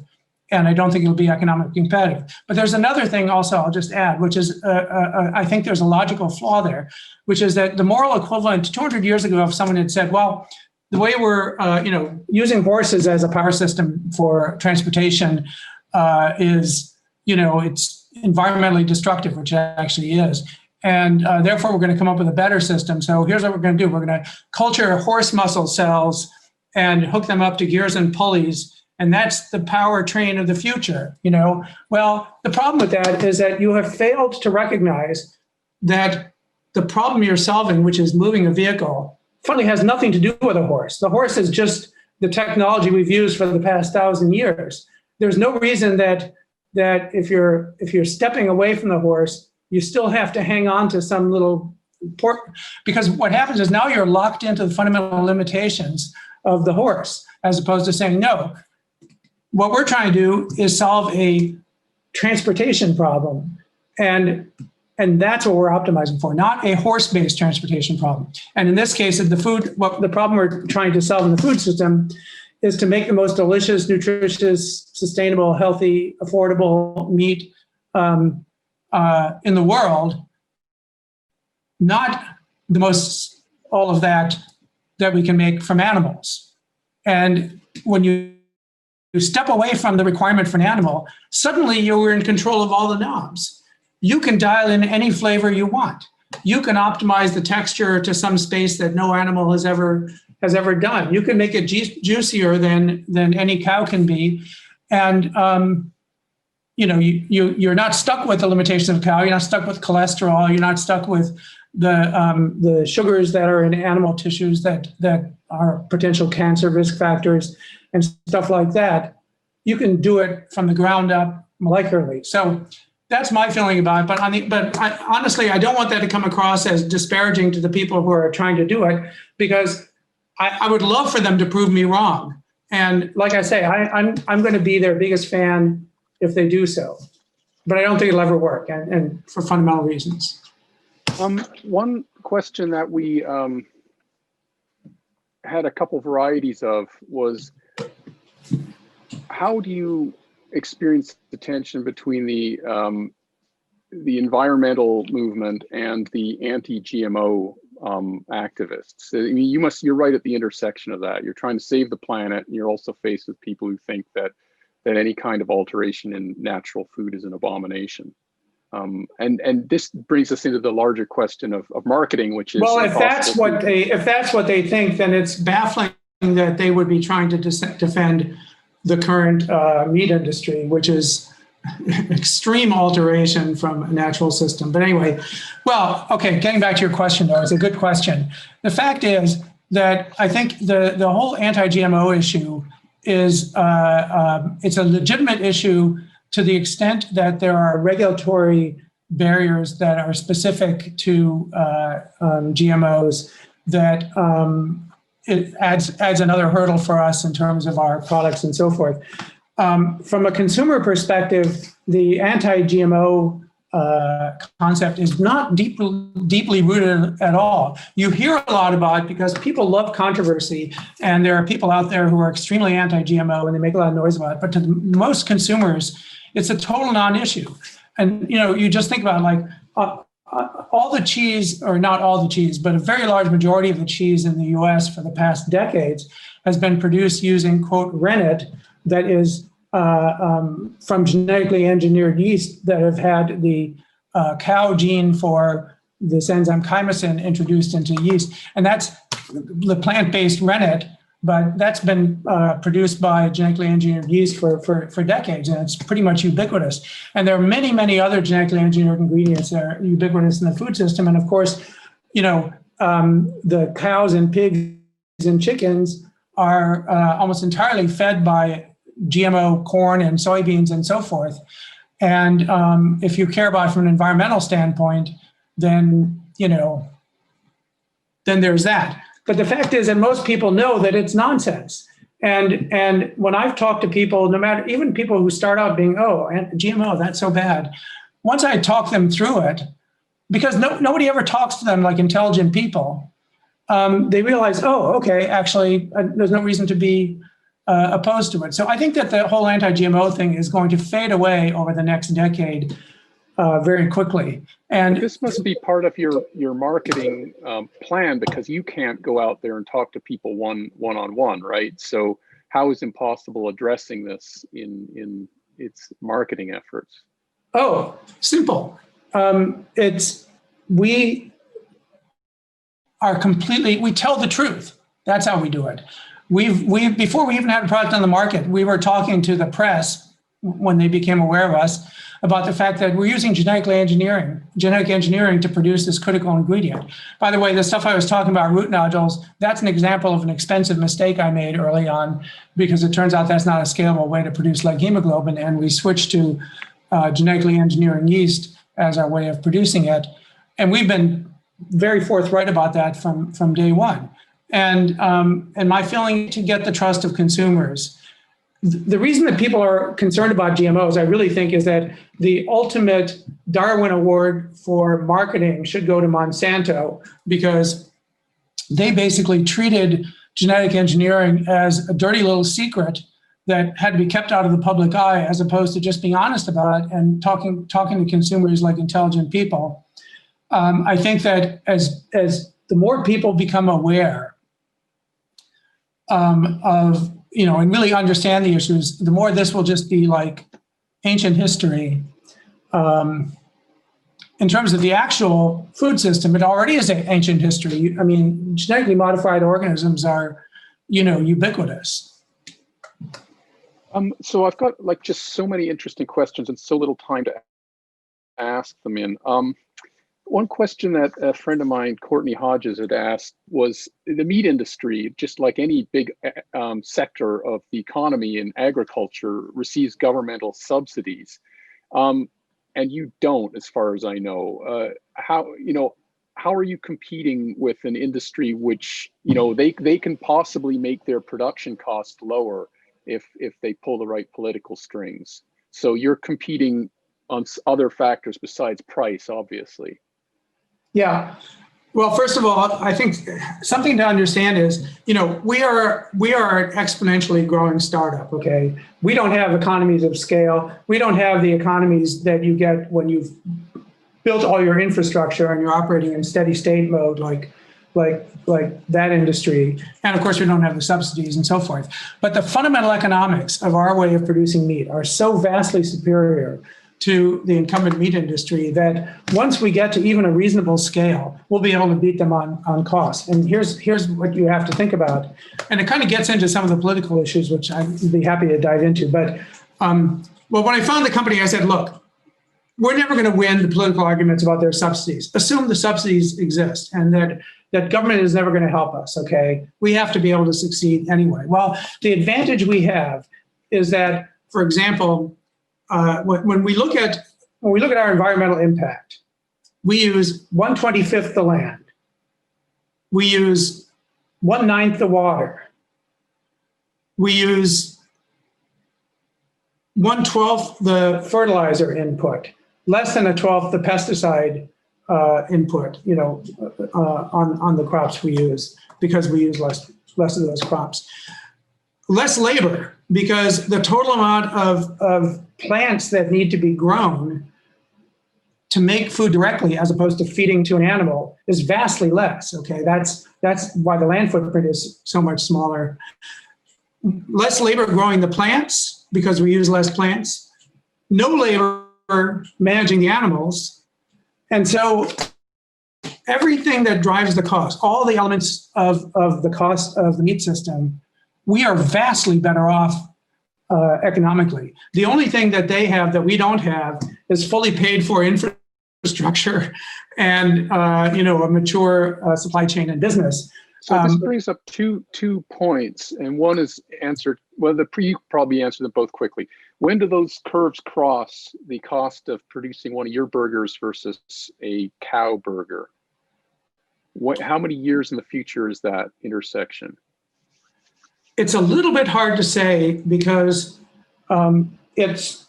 and I don't think it'll be economically competitive. But there's another thing also I'll just add, which is I think there's a logical flaw there, which is that the moral equivalent 200 years ago, if someone had said, well, the way we're using horses as a power system for transportation is, it's environmentally destructive, which it actually is. And therefore, we're going to come up with a better system. So here's what we're going to do. We're going to culture horse muscle cells and hook them up to gears and pulleys and that's the powertrain of the future, Well, the problem with that is that you have failed to recognize that the problem you're solving, which is moving a vehicle, fundamentally has nothing to do with a horse. The horse is just the technology we've used for the past 1,000 years. There's no reason that if you're stepping away from the horse, you still have to hang on to some little port, because what happens is now you're locked into the fundamental limitations of the horse, as opposed to saying, no, what we're trying to do is solve a transportation problem. And that's what we're optimizing for, not a horse-based transportation problem. And in this case, the problem we're trying to solve in the food system is to make the most delicious, nutritious, sustainable, healthy, affordable meat in the world, not the most, all of that we can make from animals. And when you step away from the requirement for an animal, suddenly you're in control of all the knobs. You can dial in any flavor you want. You can optimize the texture to some space that no animal has ever done. You can make it juicier than any cow can be. And you're not stuck with the limitations of cow. You're not stuck with cholesterol. You're not stuck with the sugars that are in animal tissues that are potential cancer risk factors and stuff like that. You can do it from the ground up molecularly. So that's my feeling about it. But honestly, I don't want that to come across as disparaging to the people who are trying to do it, because I would love for them to prove me wrong. And like I say, I'm going to be their biggest fan if they do so. But I don't think it'll ever work, and for fundamental reasons. One question that we had a couple varieties of was, how do you experience the tension between the environmental movement and the anti-GMO activists? I mean, you're right at the intersection of that. You're trying to save the planet, and you're also faced with people who think that any kind of alteration in natural food is an abomination. And this brings us into the larger question of marketing, which is, well, if that's what they think, then it's baffling that they would be trying to defend the current meat industry, which is extreme alteration from a natural system. But anyway, well, okay, getting back to your question, though, it's a good question. The fact is that I think the whole anti-GMO issue is it's a legitimate issue to the extent that there are regulatory barriers that are specific to GMOs that it adds another hurdle for us in terms of our products and so forth. From a consumer perspective, the anti-GMO concept is not deeply rooted at all. You hear a lot about it because people love controversy, and there are people out there who are extremely anti-GMO and they make a lot of noise about it. But to most consumers, it's a total non-issue. And you just think about all the cheese, or not all the cheese, but a very large majority of the cheese in the US for the past decades has been produced using, quote, rennet, that is from genetically engineered yeast that have had the cow gene for this enzyme chymosin introduced into yeast. And that's the plant-based rennet, but that's been produced by genetically engineered yeast for decades, and it's pretty much ubiquitous. And there are many, many other genetically engineered ingredients that are ubiquitous in the food system. And of course, the cows and pigs and chickens are almost entirely fed by GMO corn and soybeans and so forth. And if you care about it from an environmental standpoint, then there's that. But the fact is that most people know that it's nonsense. And when I've talked to people, no matter, even people who start out being, oh, GMO, that's so bad. Once I talk them through it, because nobody ever talks to them like intelligent people, they realize, oh, okay, actually, there's no reason to be opposed to it. So I think that the whole anti-GMO thing is going to fade away over the next decade very quickly. And this must be part of your marketing plan, because you can't go out there and talk to people one-on-one, right? So how is Impossible addressing this in its marketing efforts? Oh, simple. We tell the truth. That's how we do it. Before we even had a product on the market, we were talking to the press when they became aware of us about the fact that we're using genetic engineering to produce this critical ingredient. By the way, the stuff I was talking about, root nodules, that's an example of an expensive mistake I made early on, because it turns out that's not a scalable way to produce like hemoglobin, and we switched to genetically engineering yeast as our way of producing it. And we've been very forthright about that from day one. And my feeling to get the trust of consumers. The reason that people are concerned about GMOs, I really think, is that the ultimate Darwin Award for marketing should go to Monsanto, because they basically treated genetic engineering as a dirty little secret that had to be kept out of the public eye, as opposed to just being honest about it and talking to consumers like intelligent people. I think that as the more people become aware of, and really understand the issues, the more this will just be like ancient history. In terms of the actual food system, it already is ancient history. I mean, genetically modified organisms are, ubiquitous. So I've got like just so many interesting questions and so little time to ask them in. One question that a friend of mine, Courtney Hodges, had asked was, the meat industry, just like any big sector of the economy and agriculture, receives governmental subsidies, and you don't, as far as I know. How are you competing with an industry which, they can possibly make their production cost lower if they pull the right political strings? So you're competing on other factors besides price, obviously. Yeah. Well, first of all, I think something to understand is, we are an exponentially growing startup, okay? We don't have economies of scale. We don't have the economies that you get when you've built all your infrastructure and you're operating in steady state mode like that industry. And of course, we don't have the subsidies and so forth. But the fundamental economics of our way of producing meat are so vastly superior to the incumbent meat industry that once we get to even a reasonable scale, we'll be able to beat them on cost. And here's what you have to think about. And it kind of gets into some of the political issues, which I'd be happy to dive into. But when I founded the company, I said, look, we're never going to win the political arguments about their subsidies. Assume the subsidies exist and that government is never going to help us, okay? We have to be able to succeed anyway. Well, the advantage we have is that, for example, when we look at our environmental impact, we use 1/25 the land. We use 1/9 the water. We use 1/12 the fertilizer input, less than 1/12 the pesticide input, on the crops we use, because we use less of those crops. Less labor, because the total amount of plants that need to be grown to make food directly, as opposed to feeding to an animal, is vastly less. Okay, that's why the land footprint is so much smaller. Less labor growing the plants, because we use less plants. No labor managing the animals, and so everything that drives the cost, all the elements of the cost of the meat system, we are vastly better off economically. The only thing that they have that we don't have is fully paid for infrastructure and a mature supply chain and business. So this brings up two points, and one is answered. Well, you probably answered them both quickly. When do those curves cross the cost of producing one of your burgers versus a cow burger? How many years in the future is that intersection? It's a little bit hard to say, because it's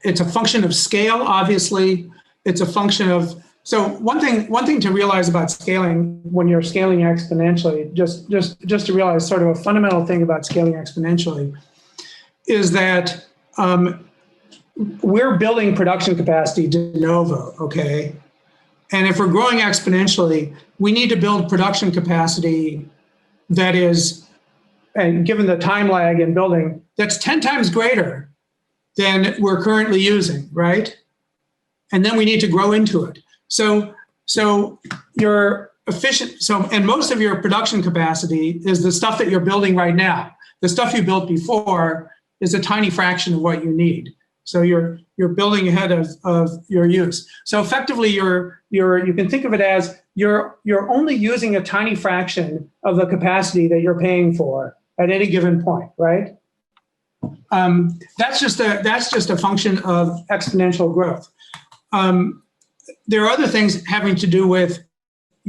a function of scale. Obviously, it's a function of. So one thing to realize about scaling, when you're scaling exponentially, just to realize sort of a fundamental thing about scaling exponentially, is that we're building production capacity de novo, okay? And if we're growing exponentially, we need to build production capacity that is, and given the time lag in building, that's 10 times greater than we're currently using, right? And then we need to grow into it. So your efficient. So, and most of your production capacity is the stuff that you're building right now. The stuff you built before is a tiny fraction of what you need. So you're building ahead of your use. So effectively, you can think of it as you're only using a tiny fraction of the capacity that you're paying for at any given point, right? That's just a function of exponential growth. There are other things having to do with,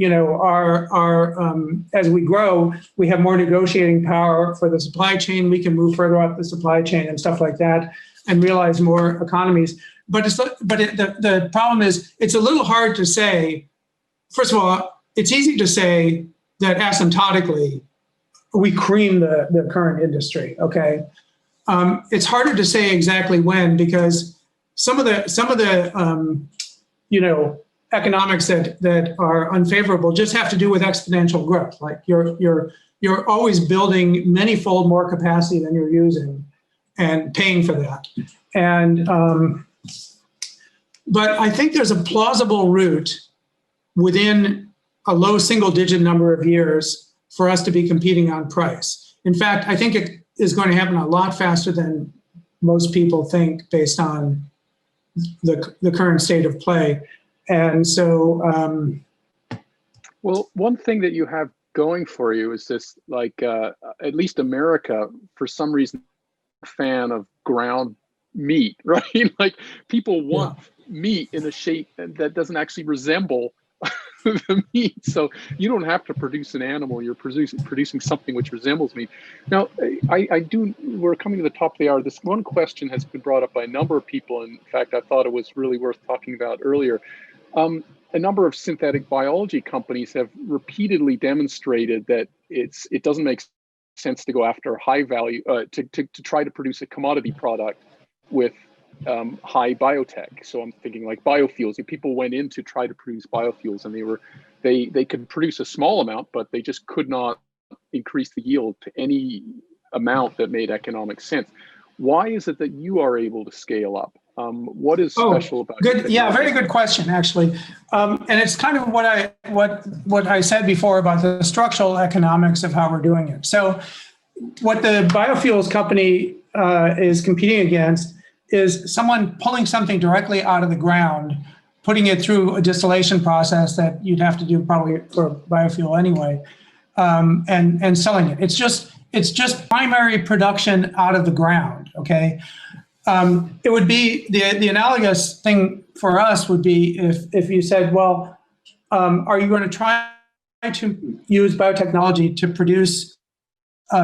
our as we grow, we have more negotiating power for the supply chain. We can move further up the supply chain and stuff like that, and realize more economies. But the problem is, it's a little hard to say. First of all, it's easy to say that asymptotically we cream the current industry. Okay, it's harder to say exactly when, because some of the economics that are unfavorable just have to do with exponential growth. Like you're always building many-fold more capacity than you're using, and paying for that. And but I think there's a plausible route within a low single-digit number of years for us to be competing on price. In fact, I think it is going to happen a lot faster than most people think, based on the current state of play. And so, well, one thing that you have going for you is this, like, at least America, for some reason, fan of ground meat, right? Like, people want meat in a shape that doesn't actually resemble the meat. So you don't have to produce an animal, you're producing something which resembles meat. Now, we're coming to the top of the hour. This one question has been brought up by a number of people. In fact, I thought it was really worth talking about earlier. A number of synthetic biology companies have repeatedly demonstrated that it doesn't make sense to go after high value, to try to produce a commodity product with high biotech. So I'm thinking like biofuels. If people went in to try to produce biofuels, and they could produce a small amount, but they just could not increase the yield to any amount that made economic sense. Why is it that you are able to scale up? What is special about good? Yeah, very good question, actually. And it's kind of what I said before about the structural economics of how we're doing it. So what the biofuels company is competing against is someone pulling something directly out of the ground, putting it through a distillation process that you'd have to do probably for biofuel anyway, and selling it. It's just primary production out of the ground. Okay. It would be the analogous thing for us would be if you said, well, are you going to try to use biotechnology to produce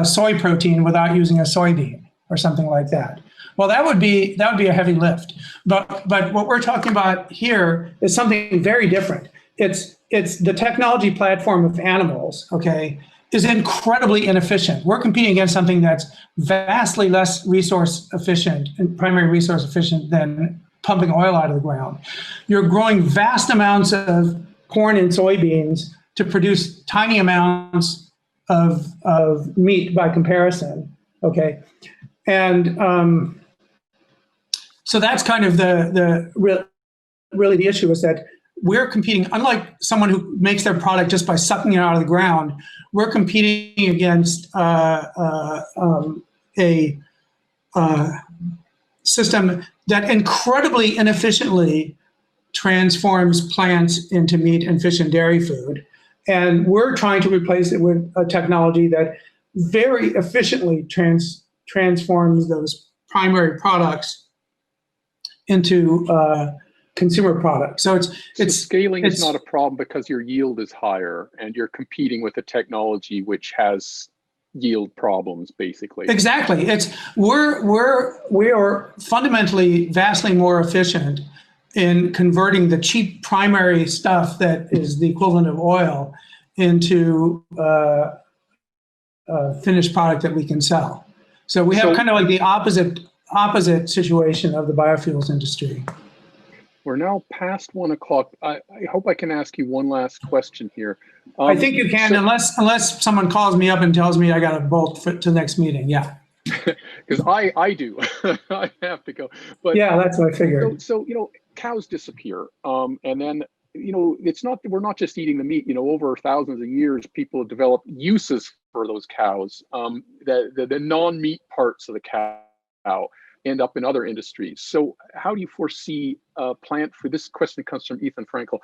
soy protein without using a soybean or something like that? Well, that would be a heavy lift. But what we're talking about here is something very different. It's the technology platform of animals. Okay, is incredibly inefficient. We're competing against something that's vastly less resource efficient and primary resource efficient than pumping oil out of the ground. You're growing vast amounts of corn and soybeans to produce tiny amounts of meat by comparison. Okay, and so that's kind of really the issue, is that we're competing, unlike someone who makes their product just by sucking it out of the ground, we're competing against a system that incredibly inefficiently transforms plants into meat and fish and dairy food. And we're trying to replace it with a technology that very efficiently transforms those primary products into consumer products. So scaling is not a problem because your yield is higher and you're competing with a technology which has yield problems, basically. Exactly. We are fundamentally vastly more efficient in converting the cheap primary stuff that is the equivalent of oil into a finished product that we can sell. So we have kind of like the opposite situation of the biofuels industry. We're now past 1 o'clock. I hope I can ask you one last question here. I think you can, unless someone calls me up and tells me I got to bolt to the next meeting. Yeah. Because I do. I have to go. But yeah, that's what I figured. So cows disappear, and then it's not, we're not just eating the meat. Over thousands of years, people have developed uses for those cows. The non-meat parts of the cow end up in other industries. So how do you foresee plant food? This question comes from Ethan Frankel.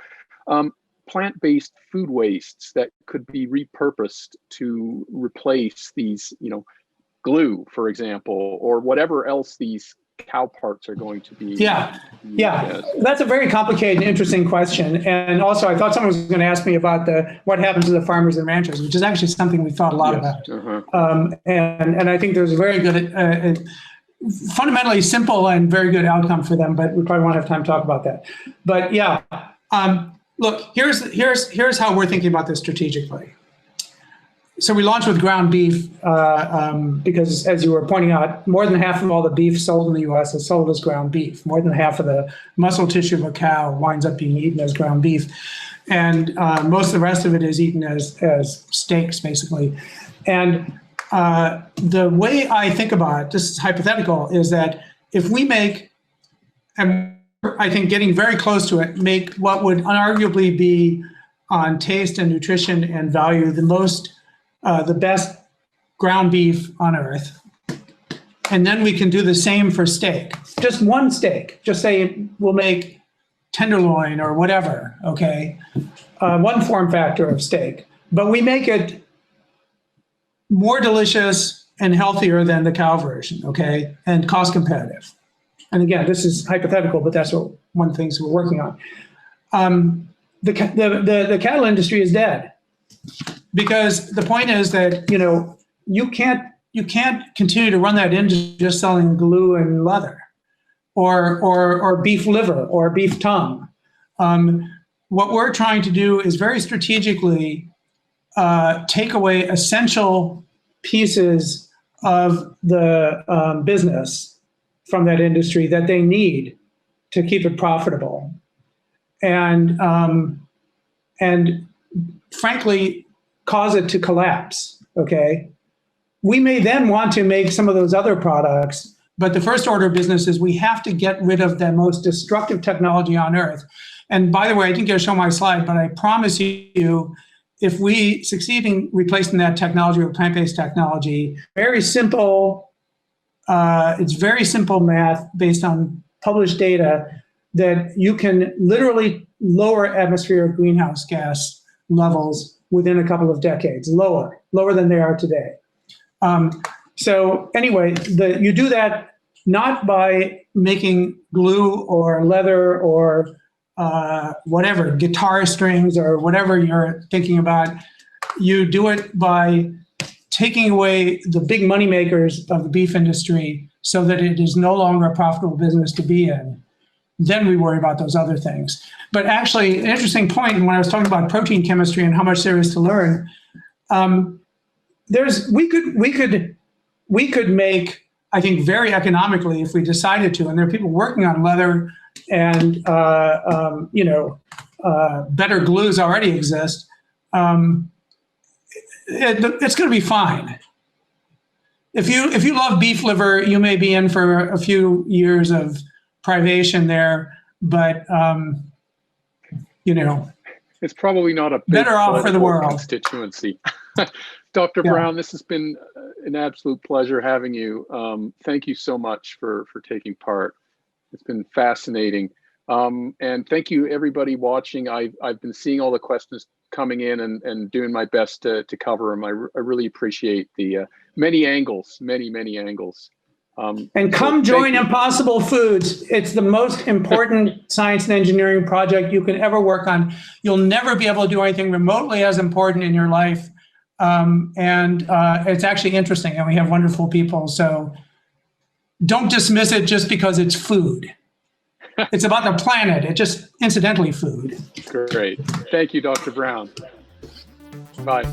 Plant-based food wastes that could be repurposed to replace these, glue, for example, or whatever else these cow parts are going to be. Yeah. That's a very complicated and interesting question. And also, I thought someone was going to ask me about what happens to the farmers and ranchers, which is actually something we thought a lot about. And I think there's a very good, fundamentally simple and very good outcome for them, but we probably won't have time to talk about that. But yeah, look, here's how we're thinking about this strategically. So we launched with ground beef because, as you were pointing out, more than half of all the beef sold in the U.S. is sold as ground beef. More than half of the muscle tissue of a cow winds up being eaten as ground beef. And most of the rest of it is eaten as steaks, basically. And the way I think about it, this is hypothetical, is that if we make, and I think getting very close to it, make what would unarguably be on taste and nutrition and value the best ground beef on earth. And then we can do the same for steak. Just one steak. Just say we'll make tenderloin or whatever, okay? One form factor of steak. But we make it more delicious and healthier than the cow version, okay? And cost competitive. And again, this is hypothetical, but that's one of the things we're working on. The cattle industry is dead. Because the point is that you can't continue to run that into just selling glue and leather, or beef liver or beef tongue. What we're trying to do is very strategically take away essential pieces of the business from that industry that they need to keep it profitable, and frankly, cause it to collapse, okay? We may then want to make some of those other products, but the first order of business is we have to get rid of the most destructive technology on earth. And by the way, I didn't get to show my slide, but I promise you, if we succeed in replacing that technology with plant-based technology, very simple, it's very simple math based on published data that you can literally lower atmospheric greenhouse gas levels within a couple of decades, lower than they are today. So anyway, you do that not by making glue or leather or whatever, guitar strings or whatever you're thinking about. You do it by taking away the big money makers of the beef industry so that it is no longer a profitable business to be in. Then we worry about those other things. But actually, an interesting point when I was talking about protein chemistry and how much there is to learn, we could make, I think, very economically if we decided to, and there are people working on leather and better glues already exist. It's going to be fine. If you love beef liver, you may be in for a few years of privation there, but it's probably not a better off for the world constituency. Dr. Brown, this has been an absolute pleasure having you. Thank you so much for taking part. It's been fascinating. And thank you everybody watching. I've been seeing all the questions coming in and doing my best to cover them. I really appreciate the many angles. And come join Impossible Foods. It's the most important science and engineering project you can ever work on. You'll never be able to do anything remotely as important in your life. And it's actually interesting, and we have wonderful people. So don't dismiss it just because it's food. It's about the planet. It's just incidentally food. Great. Thank you, Dr. Brown. Bye.